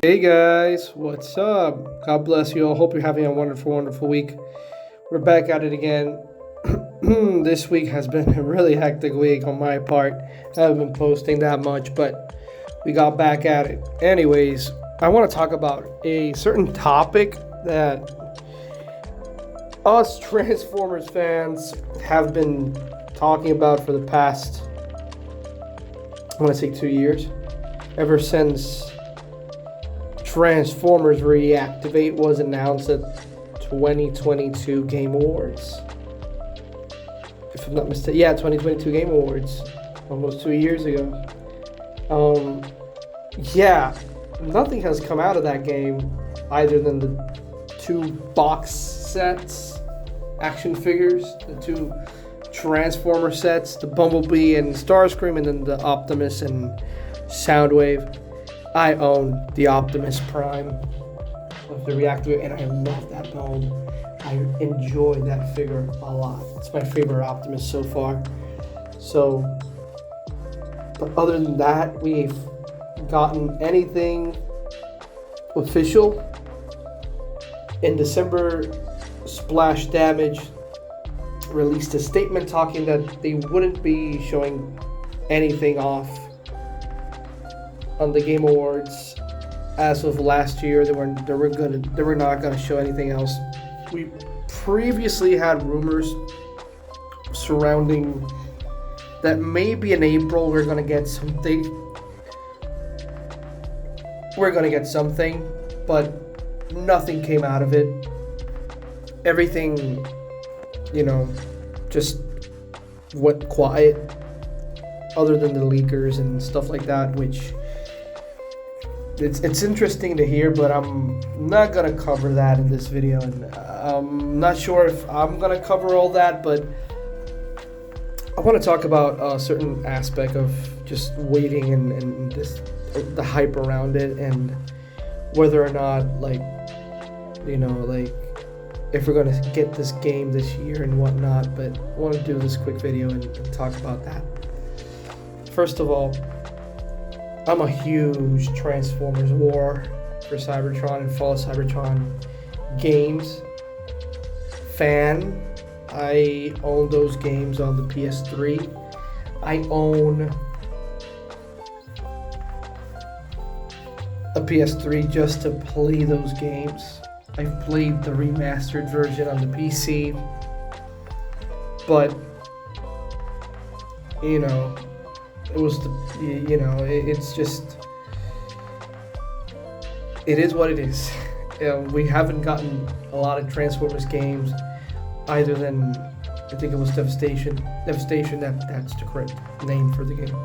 Hey guys, what's up? God bless you all. Hope you're having a wonderful, wonderful week. We're back at it again. This week has been a really hectic week on my part. I haven't been posting that much, but we got back at it. Anyways, I want to talk about a certain topic that us Transformers fans have been talking about for the past, I want to say 2 years. Ever since Transformers Reactivate was announced at 2022 Game Awards. If I'm not mistaken, yeah, 2022 Game Awards, almost 2 years ago. Yeah, nothing has come out of that game other than the 2 box sets, action figures, the 2 Transformer sets, the Bumblebee and Starscream, and then the Optimus and Soundwave. I own the Optimus Prime of the Reactivate, and I love that build. I enjoy that figure a lot. It's my favorite Optimus so far. So, but other than that, we've gotten anything official. In December, Splash Damage released a statement talking that they wouldn't be showing anything off on the Game Awards. As of last year, they were not gonna show anything else. We previously had rumors surrounding that maybe in April we're gonna get something. But nothing came out of it. Everything, just went quiet, other than the leakers and stuff like that, which it's interesting to hear, but I'm not gonna cover that in this video, and I'm not sure if I'm gonna cover all that, but I want to talk about a certain aspect of just waiting and this, the hype around it, and whether or not, if we're gonna get this game this year and whatnot. But I want to do this quick video and talk about that. First of all, I'm a huge Transformers War for Cybertron and Fall of Cybertron games fan. I own those games on the PS3. I own a PS3 just to play those games. I've played the remastered version on the PC, but it was it's just, it is what it is. We haven't gotten a lot of Transformers games, other than, I think it was Devastation, that's the correct name for the game.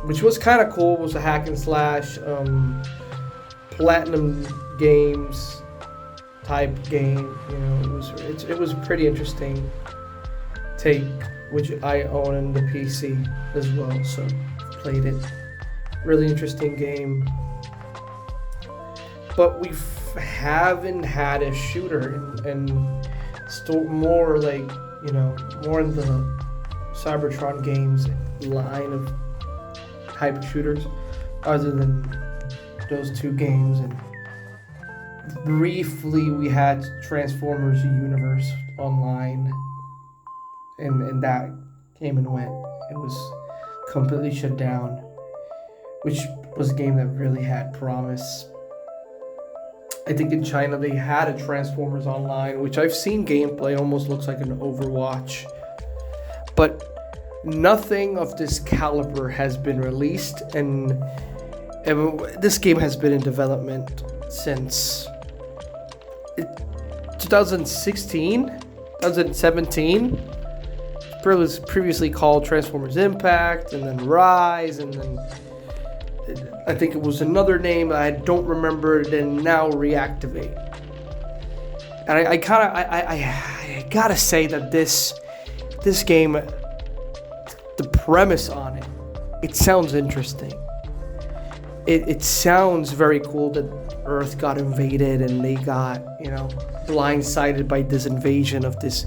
Which was kind of cool. It was a hack and slash, Platinum Games type game. It was pretty interesting take, which I own in the PC as well, so played it. Really interesting game. But we haven't had a shooter and more more in the Cybertron games line of type shooters, other than those 2 games. And briefly we had Transformers Universe Online, and that came and went. It was completely shut down, which was a game that really had promise. I think in China they had a Transformers Online, which I've seen gameplay, almost looks like an Overwatch, but nothing of this caliber has been released, and this game has been in development since 2016, 2017. It was previously called Transformers Impact, and then Rise, and then I think it was another name I don't remember, then now Reactivate. And I gotta say that this game, the premise on it sounds interesting. It sounds very cool that Earth got invaded and they got, blindsided by this invasion of this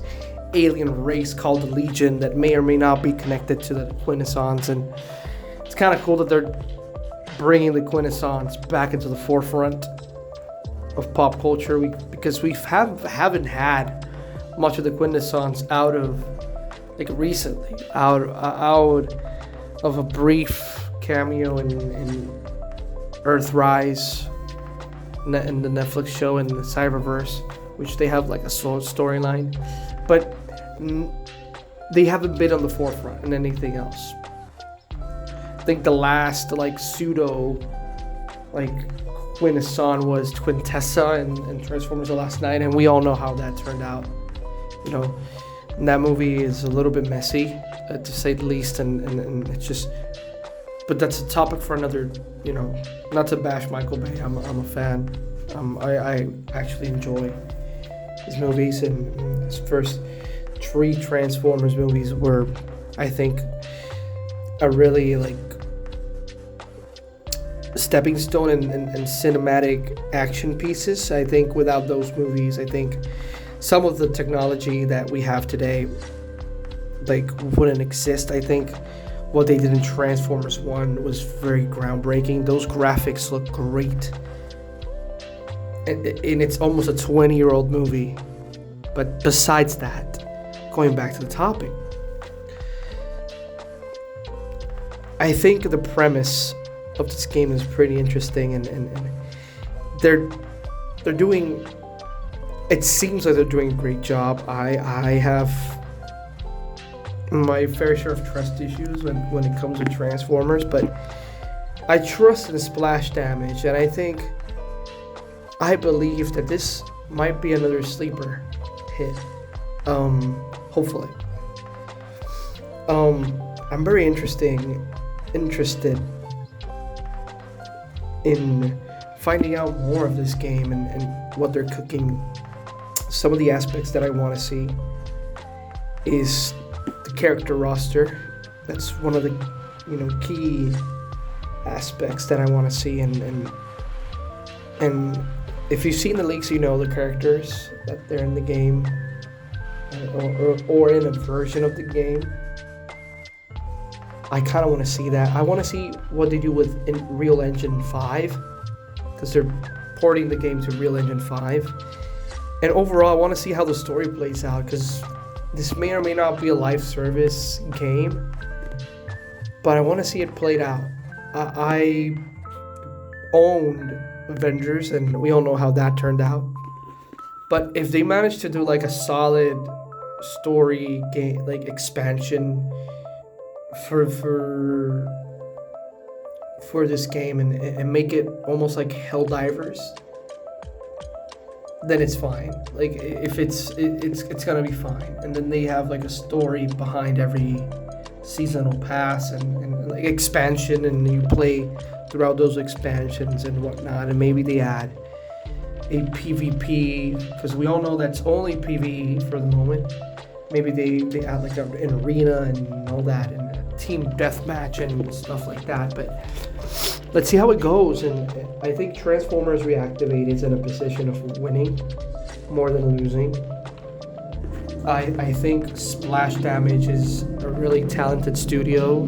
alien race called the Legion that may or may not be connected to the Quintessons. And it's kind of cool that they're bringing the Quintessence back into the forefront of pop culture. Because we haven't had much of the Quintessence out of like recently, out of a brief cameo in Earthrise, in the Netflix show, in the Cyberverse, which they have like a storyline, but they haven't been on the forefront in anything else. I think the last like pseudo like Quintessence was Quintessa and Transformers The Last Night, and we all know how that turned out. You know, and that movie is a little bit messy, to say the least, and it's just. But that's a topic for another. You know, not to bash Michael Bay. I'm a fan. I actually enjoy his movies, and his first 3 Transformers movies were, I think, a really like stepping stone and cinematic action pieces. I think without those movies, I think some of the technology that we have today like wouldn't exist. I think what they did in Transformers 1 was very groundbreaking. Those graphics look great. And it's almost a 20-year-old movie. But besides that, going back to the topic, I think the premise of this game is pretty interesting, and they're doing, it seems like they're doing a great job. I have my fair share of trust issues when it comes to Transformers, but I trust in Splash Damage, and I believe that this might be another sleeper hit. Hopefully. I'm very interested in finding out more of this game and what they're cooking. Some of the aspects that I want to see is the character roster. That's one of the key aspects that I want to see, and if you've seen the leaks, you know the characters that they're in the game, or in a version of the game. I kind of want to see that. I want to see what they do with Real Engine 5, because they're porting the game to Real Engine 5. And overall, I want to see how the story plays out, because this may or may not be a live service game, but I want to see it played out. I owned Avengers, and we all know how that turned out. But if they manage to do like a solid story game, like expansion for this game, and make it almost like Helldivers, then it's fine. Like if it's gonna be fine. And then they have like a story behind every seasonal pass and like expansion, and you play throughout those expansions and whatnot, and maybe they add a PvP, because we all know that's only PvE for the moment. Maybe they add like an arena and all that, and a team deathmatch and stuff like that. But let's see how it goes. And I think Transformers Reactivate is in a position of winning more than losing. I think Splash Damage is a really talented studio.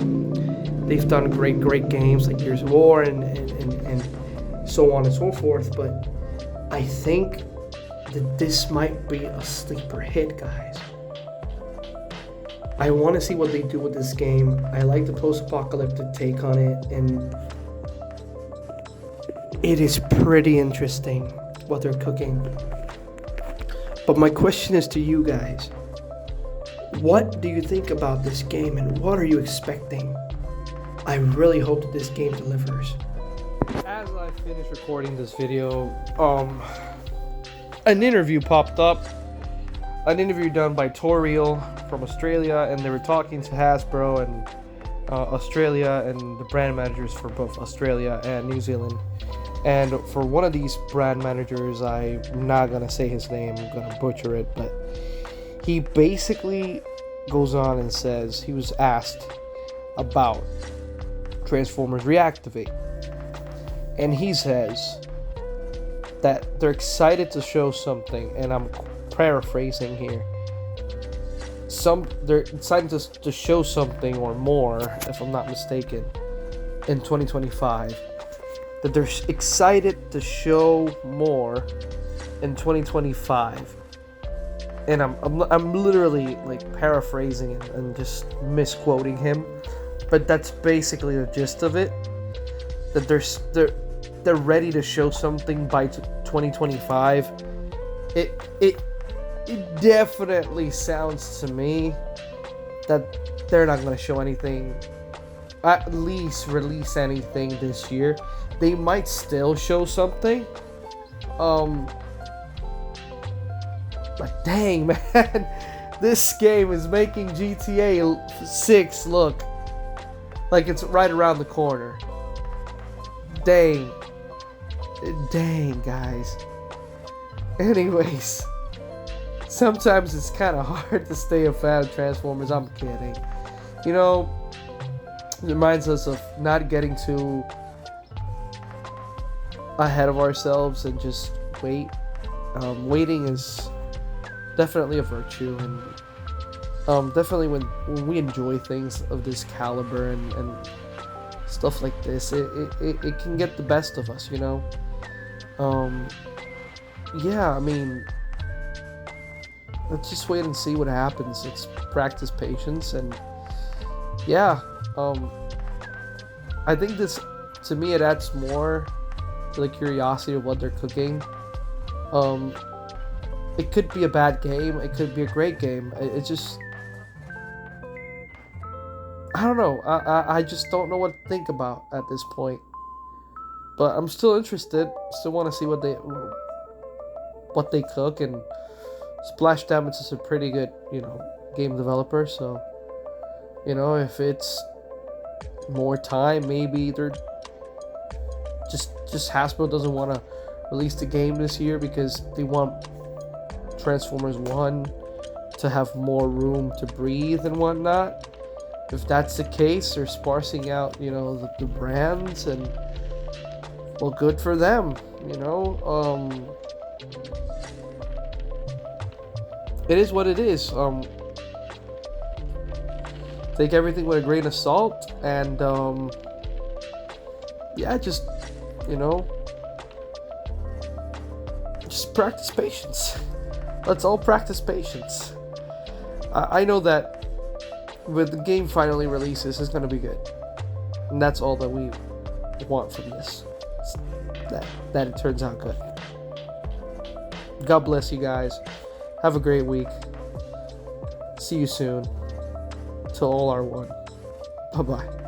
They've done great games like Gears of War and so on and so forth. But I think that this might be a sleeper hit, guys. I want to see what they do with this game. I like the post-apocalyptic take on it, and it is pretty interesting what they're cooking. But my question is to you guys. What do you think about this game, and what are you expecting? I really hope that this game delivers. As I finish recording this video, an interview popped up. An interview done by Toriel from Australia, and they were talking to Hasbro and Australia and the brand managers for both Australia and New Zealand. And for one of these brand managers, I'm not gonna say his name, I'm gonna butcher it, but he basically goes on and says he was asked about Transformers Reactivate, and he says that they're excited to show something, and I'm paraphrasing here. They're excited to show something or more, if I'm not mistaken, in 2025. that they're excited to show more in 2025. And I'm literally like paraphrasing it and just misquoting him, but that's basically the gist of it. That they're ready to show something by 2025. It definitely sounds to me that they're not going to show anything, at least release anything this year. They might still show something. But dang, man, this game is making GTA 6 look like it's right around the corner. Dang, guys. Anyways, sometimes it's kind of hard to stay a fan of Transformers. I'm kidding. You know, it reminds us of not getting too ahead of ourselves and just wait. Waiting is definitely a virtue, and definitely when we enjoy things of this caliber and stuff like this, it can get the best of us, you know. Yeah, I mean, let's just wait and see what happens. Let's practice patience, and yeah, I think this, to me, it adds more to the curiosity of what they're cooking. It could be a bad game. It could be a great game. It just, I don't know. I just don't know what to think about at this point. But I'm still interested. Still want to see what they cook. And Splash Damage is a pretty good, you know, game developer. So, you know, if it's more time, maybe they're just Hasbro doesn't want to release the game this year because they want Transformers 1 to have more room to breathe and whatnot. If that's the case, they're sparsing out, you know, the brands, and well, good for them, you know. It is what it is. Take everything with a grain of salt, and yeah, just, you know, just practice patience. Let's all practice patience. I know that when the game finally releases, it's gonna be good, and that's all that we want from this. That it turns out good. God bless you guys. Have a great week. See you soon. Till all are one. Bye bye.